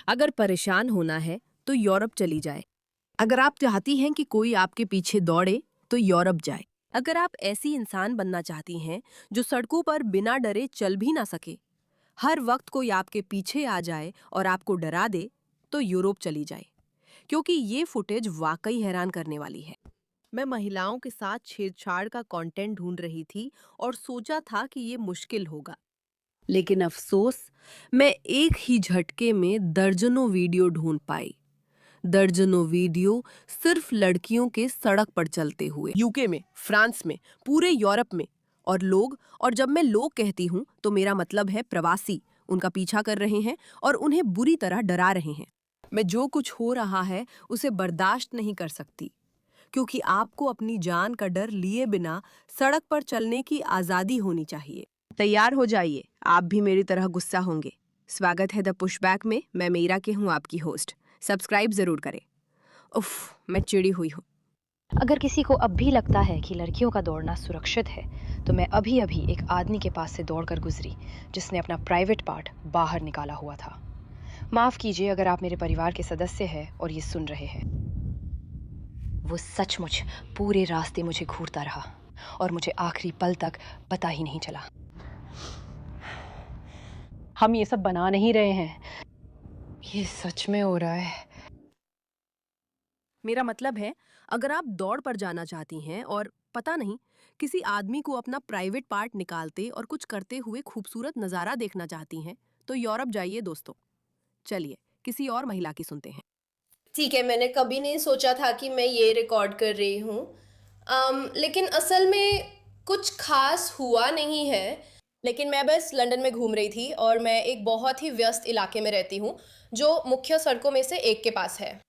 अगर परेशान होना है तो यूरोप चली जाए। अगर आप चाहती हैं कि कोई आपके पीछे दौड़े तो यूरोप जाए। अगर आप ऐसी इंसान बनना चाहती हैं जो सड़कों पर बिना डरे चल भी ना सके, हर वक्त कोई आपके पीछे आ जाए और आपको डरा दे, तो यूरोप चली जाए, क्योंकि ये फुटेज वाकई हैरान करने वाली है। मैं महिलाओं के साथ छेड़छाड़ का कंटेंट ढूंढ रही थी और सोचा था कि ये मुश्किल होगा, लेकिन अफसोस, मैं एक ही झटके में दर्जनों वीडियो ढूंढ पाई। दर्जनों वीडियो सिर्फ लड़कियों के सड़क पर चलते हुए, यूके में, फ्रांस में, पूरे यूरोप में। और जब मैं लोग कहती हूँ तो मेरा मतलब है प्रवासी, उनका पीछा कर रहे हैं और उन्हें बुरी तरह डरा रहे हैं। मैं जो कुछ हो रहा है उसे बर्दाश्त नहीं कर सकती, क्योंकि आपको अपनी जान का डर लिए बिना सड़क पर चलने की आज़ादी होनी चाहिए। तैयार हो जाइए, आप भी मेरी तरह गुस्सा होंगे। स्वागत है द पुशबैक में। मैं मीरा के हूँ, आपकी होस्ट। सब्सक्राइब जरूर करें। उफ, मैं चिड़ी हुई हूँ। अगर किसी को अब भी लगता है कि लड़कियों का दौड़ना सुरक्षित है, तो मैं अभी अभी एक आदमी के पास से दौड़कर गुजरी जिसने अपना प्राइवेट पार्ट बाहर निकाला हुआ था। माफ कीजिए अगर आप मेरे परिवार के सदस्य हैं और ये सुन रहे हैं। वो सचमुच पूरे रास्ते मुझे घूरता रहा और मुझे आखिरी पल तक पता ही नहीं चला। हम ये सब बना नहीं रहे हैं, ये सच में हो रहा है। मेरा मतलब है, अगर आप दौड़ पर जाना चाहती हैं और पता नहीं, किसी आदमी को अपना प्राइवेट पार्ट निकालते और कुछ करते हुए खूबसूरत नज़ारा देखना चाहती हैं, तो यूरोप जाइए दोस्तों। चलिए किसी और महिला की सुनते हैं। ठीक है, मैंने कभी नहीं सोचा था कि मैं ये रिकॉर्ड कर रही हूँ। लेकिन असल में कुछ खास हुआ नहीं है। लेकिन मैं बस लंदन में घूम रही थी और मैं एक बहुत ही व्यस्त इलाके में रहती हूँ जो मुख्य सड़कों में से एक के पास है।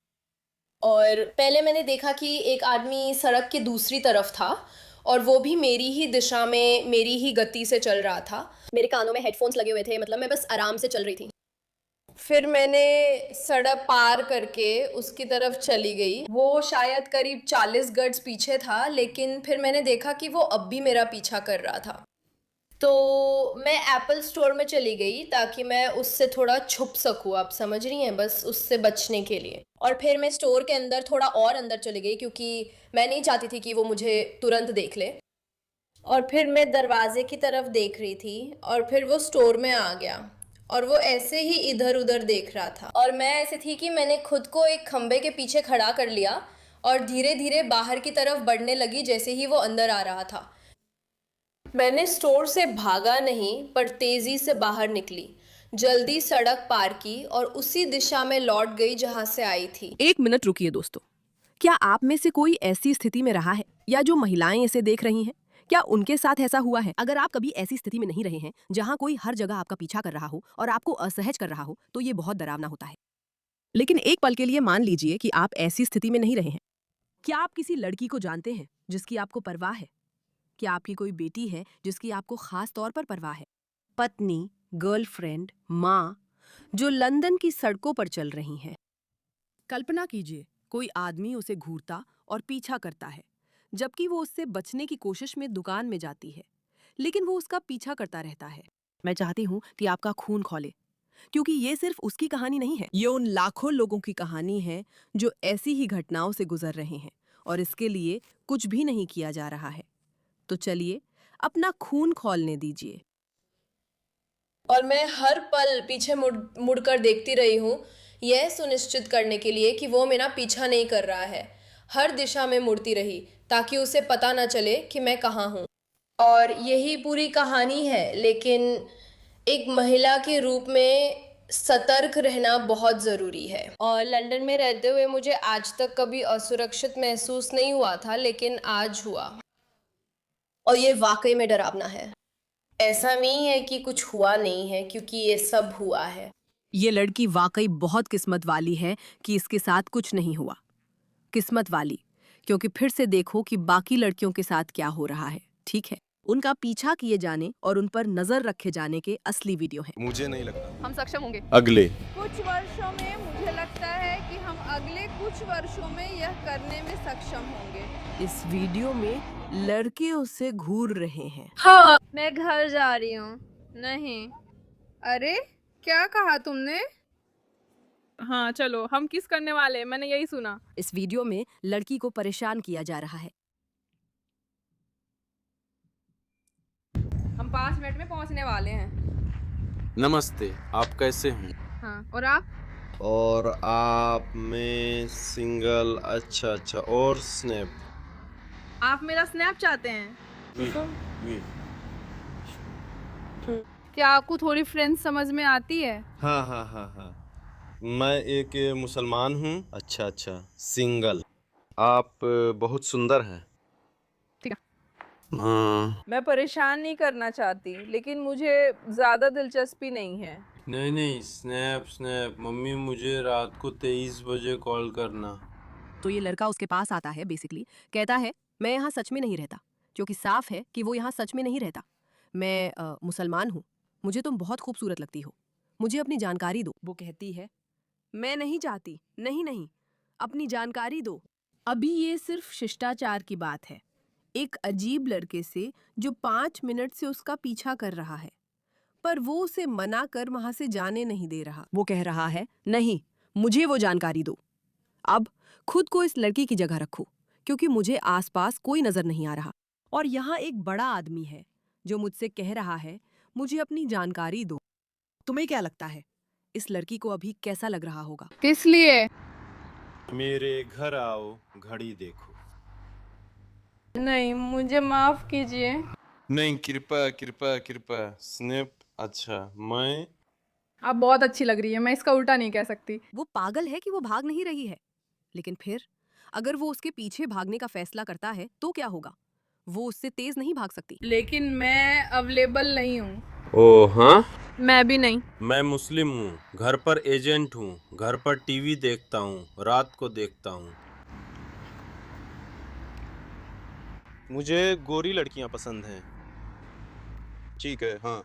और पहले मैंने देखा कि एक आदमी सड़क के दूसरी तरफ था और वो भी मेरी ही दिशा में मेरी ही गति से चल रहा था। मेरे कानों में हेडफोन्स लगे हुए थे, मतलब मैं बस आराम से चल रही थी। फिर मैंने सड़क पार करके उसकी तरफ चली गई। वो शायद करीब 40 गज पीछे था, लेकिन फिर मैंने देखा कि वो अब भी मेरा पीछा कर रहा था। तो मैं एप्पल स्टोर में चली गई ताकि मैं उससे थोड़ा छुप सकूं, आप समझ रही हैं, बस उससे बचने के लिए। और फिर मैं स्टोर के अंदर थोड़ा और अंदर चली गई क्योंकि मैं नहीं चाहती थी कि वो मुझे तुरंत देख ले। और फिर मैं दरवाजे की तरफ देख रही थी और फिर वो स्टोर में आ गया और वो ऐसे ही इधर उधर देख रहा था। और मैं ऐसे थी कि मैंने खुद को एक खंबे के पीछे खड़ा कर लिया और धीरे धीरे बाहर की तरफ बढ़ने लगी जैसे ही वो अंदर आ रहा था। मैंने स्टोर से भागा नहीं, पर तेजी से बाहर निकली, जल्दी सड़क पार की और उसी दिशा में लौट गई जहां से आई थी। 1 मिनट रुकिए दोस्तों। क्या आप में से कोई ऐसी स्थिति में रहा है, या जो महिलाएं इसे देख रही हैं, क्या उनके साथ ऐसा हुआ है? अगर आप कभी ऐसी स्थिति में नहीं रहे हैं जहां कोई हर जगह आपका पीछा कर रहा हो और आपको असहज कर रहा हो, तो ये बहुत डरावना होता है। लेकिन एक पल के लिए मान लीजिए कि आप ऐसी स्थिति में नहीं रहे हैं। क्या आप किसी लड़की को जानते हैं जिसकी आपको परवाह है? क्या आपकी कोई बेटी है जिसकी आपको खास तौर पर परवाह है? पत्नी, गर्लफ्रेंड, माँ, जो लंदन की सड़कों पर चल रही हैं। कल्पना कीजिए, कोई आदमी उसे घूरता और पीछा करता है, जबकि वो उससे बचने की कोशिश में दुकान में जाती है, लेकिन वो उसका पीछा करता रहता है। मैं चाहती हूँ कि आपका खून खौले, क्योंकि ये सिर्फ उसकी कहानी नहीं है, ये उन लाखों लोगों की कहानी है जो ऐसी ही घटनाओं से गुजर रहे हैं और इसके लिए कुछ भी नहीं किया जा रहा है। तो चलिए, अपना खून खौलने दीजिए। और मैं हर पल पीछे मुड़कर देखती रही हूँ, यह सुनिश्चित करने के लिए कि वो मेरा पीछा नहीं कर रहा है। हर दिशा में मुड़ती रही ताकि उसे पता न चले कि मैं कहाँ हूँ। और यही पूरी कहानी है, लेकिन एक महिला के रूप में सतर्क रहना बहुत ज़रूरी है। और लंदन में रहते हुए मुझे आज तक कभी असुरक्षित महसूस नहीं हुआ था, लेकिन आज हुआ। और ये वाकई में डरावना है। ऐसा नहीं है कि कुछ हुआ नहीं है, क्योंकि ये सब हुआ है। ये लड़की वाकई बहुत किस्मत वाली है कि इसके साथ कुछ नहीं हुआ। किस्मत वाली, क्योंकि फिर से देखो कि बाकी लड़कियों के साथ क्या हो रहा है। ठीक है, उनका पीछा किए जाने और उन पर नजर रखे जाने के असली वीडियो हैं। मुझे नहीं लगता हम सक्षम होंगे। अगले कुछ वर्षों में मुझे लगता है कि हम अगले कुछ वर्षों में यह करने में सक्षम होंगे। इस वीडियो में लड़के उसे घूर रहे हैं। हाँ, मैं घर जा रही हूँ। नहीं, अरे क्या कहा तुमने? हाँ चलो, हम किस करने वाले हैं, मैंने यही सुना। इस वीडियो में लड़की को परेशान किया जा रहा है। हम 5 मिनट में पहुंचने वाले हैं। नमस्ते, आप कैसे हैं? हाँ, और आप? और आप में सिंगल। अच्छा अच्छा, और स्नैप। आप मेरा स्नैप चाहते हैं? क्या आपको थोड़ी फ्रेंच समझ में आती है? हाँ हाँ हाँ हाँ, मैं एक मुसलमान हूँ। अच्छा अच्छा, सिंगल। आप बहुत सुंदर हैं। ठीक है। हाँ। मैं परेशान नहीं करना चाहती, लेकिन मुझे ज्यादा दिलचस्पी नहीं है। नहीं नहीं, स्नैप स्नैप। मम्मी मुझे रात को 23 बजे कॉल करना। तो ये लड़का उसके पास आता है, बेसिकली कहता है मैं यहाँ सच में नहीं रहता, जो कि साफ है कि वो यहाँ सच में नहीं रहता। मैं मुसलमान हूँ, मुझे तुम बहुत खूबसूरत लगती हो, मुझे अपनी जानकारी दो। वो कहती है मैं नहीं चाहती, नहीं नहीं, अपनी जानकारी दो। अभी ये सिर्फ शिष्टाचार की बात है, एक अजीब लड़के से जो 5 मिनट से उसका पीछा कर रहा है, पर वो उसे मना कर वहां से जाने नहीं दे रहा। वो कह रहा है नहीं, मुझे वो जानकारी दो। अब खुद को इस लड़की की जगह रखो, क्योंकि मुझे आसपास कोई नजर नहीं आ रहा, और यहाँ एक बड़ा आदमी है जो मुझसे कह रहा है मुझे अपनी जानकारी दो। तुम्हें क्या लगता है इस लड़की को अभी कैसा लग रहा होगा? किस लिए? मेरे घर आओ, घड़ी देखो। नहीं, मुझे माफ कीजिए। नहीं, कृपा कृपा कृपा। स्नैप। अच्छा, मैं आप बहुत अच्छी लग रही है, मैं इसका उल्टा नहीं कह सकती। वो पागल है कि वो भाग नहीं रही है, लेकिन फिर अगर वो उसके पीछे भागने का फैसला करता है तो क्या होगा? वो उससे तेज नहीं भाग सकती। लेकिन मैं अवेलेबल नहीं हूँ। ओ हाँ, मैं भी नहीं। मैं मुस्लिम हूँ, घर पर एजेंट हूँ, घर पर टीवी देखता हूँ, रात को देखता हूँ। मुझे गोरी लड़कियां पसंद हैं। ठीक है, हाँ।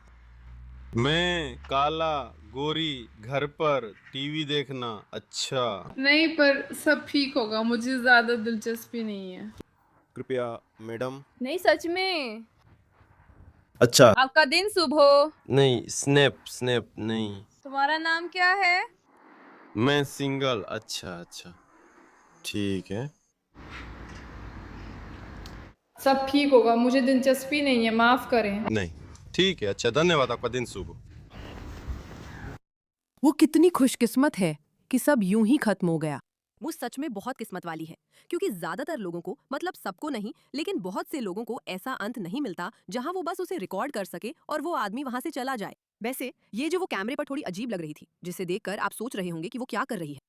मैं काला, गोरी, घर पर टीवी देखना। अच्छा। नहीं, पर सब ठीक होगा, मुझे ज्यादा दिलचस्पी नहीं है। कृपया मैडम। नहीं, सच में। अच्छा। आपका दिन शुभ हो। नहीं, स्नैप स्नैप नहीं। तुम्हारा नाम क्या है? मैं सिंगल। अच्छा अच्छा, ठीक है। सब ठीक होगा, मुझे दिलचस्पी नहीं है, माफ करें। नहीं, ठीक है। अच्छा, धन्यवाद। आपका दिन शुभ हो। वो कितनी खुशकिस्मत है कि सब यूं ही खत्म हो गया। वो सच में बहुत किस्मत वाली है, क्योंकि ज्यादातर लोगों को, मतलब सबको नहीं, लेकिन बहुत से लोगों को ऐसा अंत नहीं मिलता जहां वो बस उसे रिकॉर्ड कर सके और वो आदमी वहां से चला जाए। वैसे ये जो वो कैमरे पर थोड़ी अजीब लग रही थी, जिसे देखकर आप सोच रहे होंगे कि वो क्या कर रही है,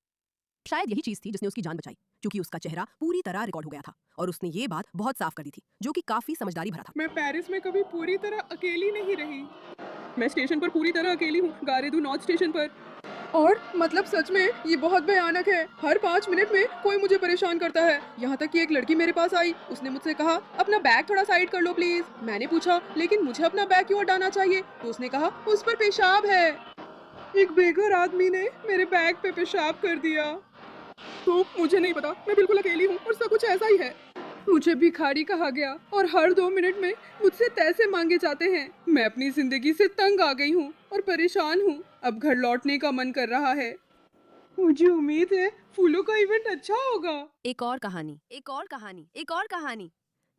शायद यही चीज थी जिसने उसकी जान बचाई, क्योंकि उसका चेहरा पूरी तरह रिकॉर्ड हो गया था और उसने ये बात बहुत साफ कर दी थी, जो कि काफी समझदारी भरा था। मैं पेरिस में कभी पूरी तरह अकेली नहीं रही। मैं स्टेशन पर पूरी तरह अकेली हूँ, गारे दू नॉर्थ स्टेशन पर। और मतलब सच में ये बहुत भयानक है। हर 5 मिनट में कोई मुझे परेशान करता है। यहाँ तक कि एक लड़की मेरे पास आई, उसने मुझसे कहा अपना बैग थोड़ा साइड कर लो प्लीज। मैंने पूछा लेकिन मुझे अपना बैग क्यों हटाना चाहिए, तो उसने कहा उस पर पेशाब है। एक बेघर आदमी ने मेरे बैग पे पेशाब कर दिया। तो मुझे नहीं पता, मैं बिल्कुल अकेली हूँ और सब कुछ ऐसा ही है। मुझे भिखारी कहा गया और हर 2 मिनट में मुझसे पैसे मांगे जाते हैं। मैं अपनी जिंदगी से तंग आ गई हूँ और परेशान हूँ। अब घर लौटने का मन कर रहा है। मुझे उम्मीद है फूलों का इवेंट अच्छा होगा। एक और कहानी, एक और कहानी, एक और कहानी।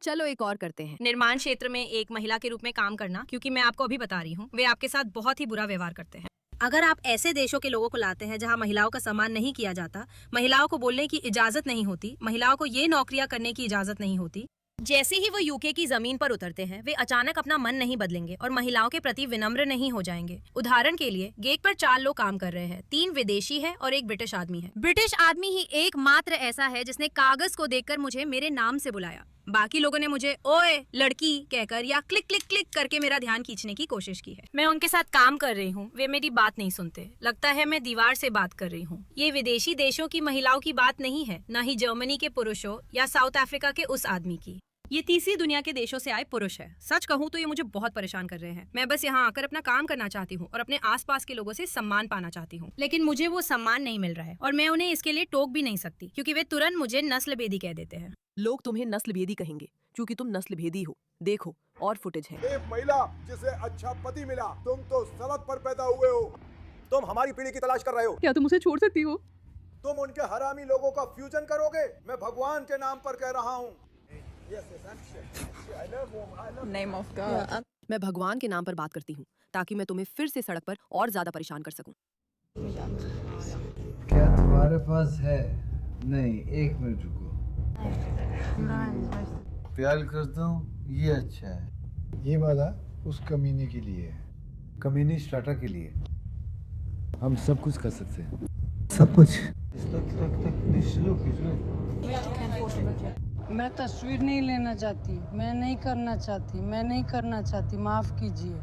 चलो एक और करते हैं। निर्माण क्षेत्र में एक महिला के रूप में काम करना, क्योंकि मैं आपको अभी बता रही हूँ, वे आपके साथ बहुत ही बुरा व्यवहार करते हैं। अगर आप ऐसे देशों के लोगों को लाते हैं जहां महिलाओं का सम्मान नहीं किया जाता, महिलाओं को बोलने की इजाजत नहीं होती, महिलाओं को ये नौकरियां करने की इजाजत नहीं होती, जैसे ही वो यूके की जमीन पर उतरते हैं, वे अचानक अपना मन नहीं बदलेंगे और महिलाओं के प्रति विनम्र नहीं हो जाएंगे। उदाहरण के लिए गेट पर 4 लोग काम कर रहे हैं, 3 विदेशी है और 1 ब्रिटिश आदमी है। ब्रिटिश आदमी ही एकमात्र ऐसा है जिसने कागज को देखकर मुझे मेरे नाम से बुलाया। बाकी लोगों ने मुझे ओए लड़की कहकर या क्लिक क्लिक क्लिक करके मेरा ध्यान खींचने की कोशिश की है। मैं उनके साथ काम कर रही हूँ, वे मेरी बात नहीं सुनते। लगता है मैं दीवार से बात कर रही हूँ। ये विदेशी देशों की महिलाओं की बात नहीं है, न ही जर्मनी के पुरुषों या साउथ अफ्रीका के उस आदमी की। ये तीसरी दुनिया के देशों से आए पुरुष है। सच कहूँ तो ये मुझे बहुत परेशान कर रहे हैं। मैं बस यहाँ आकर अपना काम करना चाहती हूँ और अपने आसपास के लोगों से सम्मान पाना चाहती हूँ, लेकिन मुझे वो सम्मान नहीं मिल रहा है और मैं उन्हें इसके लिए टोक भी नहीं सकती, क्योंकि वे तुरंत मुझे नस्लभेदी कह देते हैं। लोग तुम्हें नस्लभेदी कहेंगे क्योंकि तुम नस्लभेदी हो। देखो और फुटेज है। एक महिला जिसे अच्छा पति मिला, तुम तो सड़क पर पैदा हुए हो। तुम हमारी पीढ़ी की तलाश कर रहे हो। क्या तुम उसे छोड़ सकती हो? तुम उनके हरामी लोगों का फ्यूजन करोगे? मैं भगवान के नाम पर कह रहा हूँ। Name of God. मैं भगवान के नाम पर बात करती हूँ ताकि मैं तुम्हें फिर से सड़क पर और ज्यादा परेशान कर सकूं। क्या तुम्हारे पास है? नहीं, एक मिनट रुको। प्यार करता हूँ, ये अच्छा है। ये वाला उस कमीने के लिए है, कमीनी स्टार्टर के लिए। हम सब कुछ कर सकते हैं, सब कुछ। मैं तस्वीर नहीं लेना चाहती, मैं नहीं करना चाहती, मैं नहीं करना चाहती, माफ कीजिए।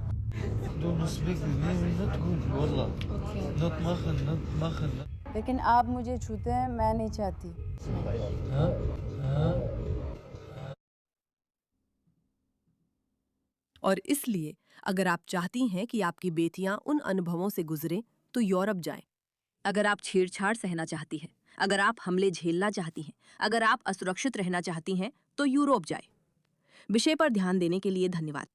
लेकिन आप मुझे छूते हैं, मैं नहीं चाहती। और इसलिए अगर आप चाहती हैं कि आपकी बेटियां उन अनुभवों से गुजरें तो यूरोप जाएं। अगर आप छेड़छाड़ सहना चाहती हैं, अगर आप हमले झेलना चाहती हैं, अगर आप असुरक्षित रहना चाहती हैं तो यूरोप जाएं। विषय पर ध्यान देने के लिए धन्यवाद।